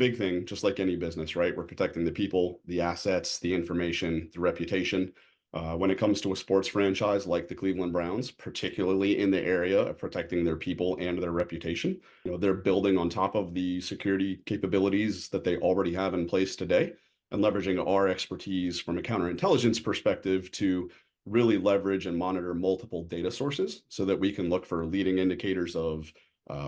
big thing, just like any business, right? We're protecting the people, the assets, the information, the reputation. When it comes to a sports franchise like the Cleveland Browns, particularly in the area of protecting their people and their reputation, they're building on top of the security capabilities that they already have in place today and leveraging our expertise from a counterintelligence perspective to really leverage and monitor multiple data sources so that we can look for leading indicators of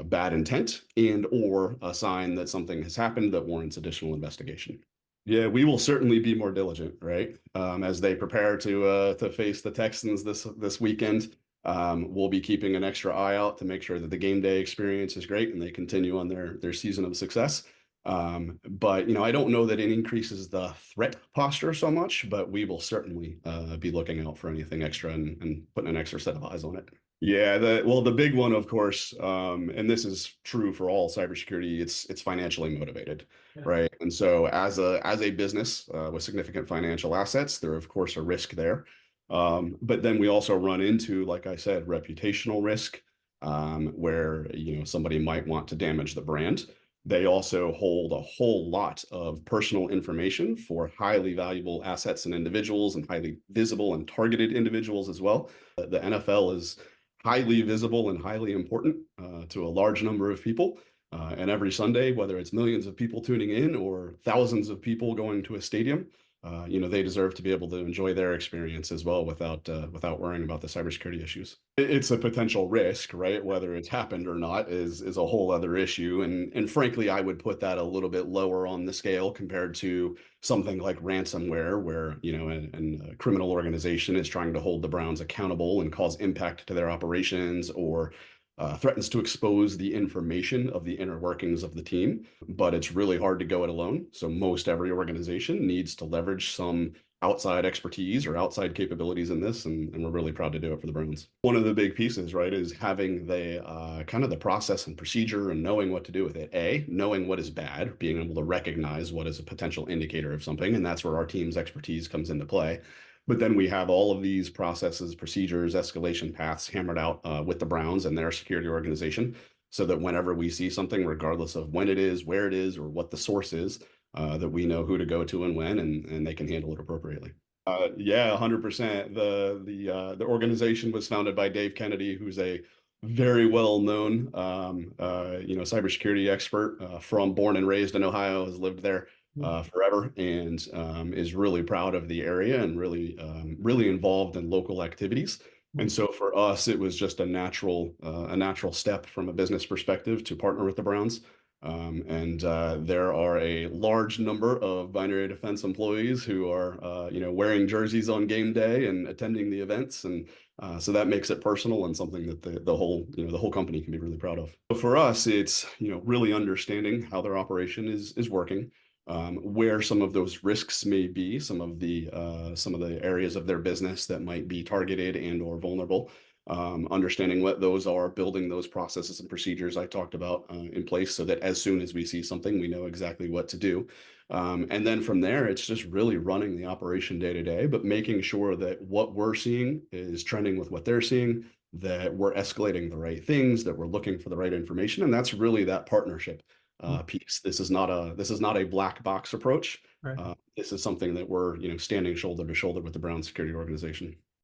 bad intent and or a sign that something has happened that warrants additional investigation. Yeah, we will certainly be more diligent, right? As they prepare to face the Texans this weekend, we'll be keeping an extra eye out to make sure that the game day experience is great and they continue on their season of success. But I don't know that it increases the threat posture so much, but we will certainly be looking out for anything extra and putting an extra set of eyes on it. Yeah, the big one, of course, and this is true for all cybersecurity, it's financially motivated, Yeah. right? And so as a business with significant financial assets, there of course a risk there. But then we also run into, like I said, reputational risk, where somebody might want to damage the brand. They also hold a whole lot of personal information for highly valuable assets and individuals and highly visible and targeted individuals as well. The NFL is highly visible and highly important to a large number of people. And every Sunday, whether it's millions of people tuning in or thousands of people going to a stadium, they deserve to be able to enjoy their experience as well without worrying about the cybersecurity issues. It's a potential risk, right? Whether it's happened or not is a whole other issue. And frankly, I would put that a little bit lower on the scale compared to something like ransomware, where a criminal organization is trying to hold the Browns accountable and cause impact to their operations, or threatens to expose the information of the inner workings of the team, but it's really hard to go it alone. So most every organization needs to leverage some outside expertise or outside capabilities in this, and we're really proud to do it for the Browns. One of the big pieces, right, is having the kind of the process and procedure and knowing what to do with it. Knowing what is bad, being able to recognize what is a potential indicator of something, and that's where our team's expertise comes into play. But then we have all of these processes, procedures, escalation paths hammered out with the Browns and their security organization, so that whenever we see something, regardless of when it is, where it is, or what the source is, that we know who to go to and when, and they can handle it appropriately. Yeah, 100%. The organization was founded by Dave Kennedy, who's a very well-known cybersecurity expert from born and raised in Ohio, has lived there forever, and is really proud of the area and really involved in local activities. And so for us, it was just a natural step from a business perspective to partner with the Browns. And there are a large number of binary defense employees who are, wearing jerseys on game day and attending the events, and so that makes it personal and something that the whole company can be really proud of. So for us, it's really understanding how their operation is working, where some of those risks may be, some of the areas of their business that might be targeted and or vulnerable. Understanding what those are, building those processes and procedures I talked about in place so that as soon as we see something, we know exactly what to do. And then from there, it's just really running the operation day to day, but making sure that what we're seeing is trending with what they're seeing, that we're escalating the right things, that we're looking for the right information. And that's really that partnership piece. This is not a black box approach. Right. This is something that we're standing shoulder to shoulder with the Brown security organization.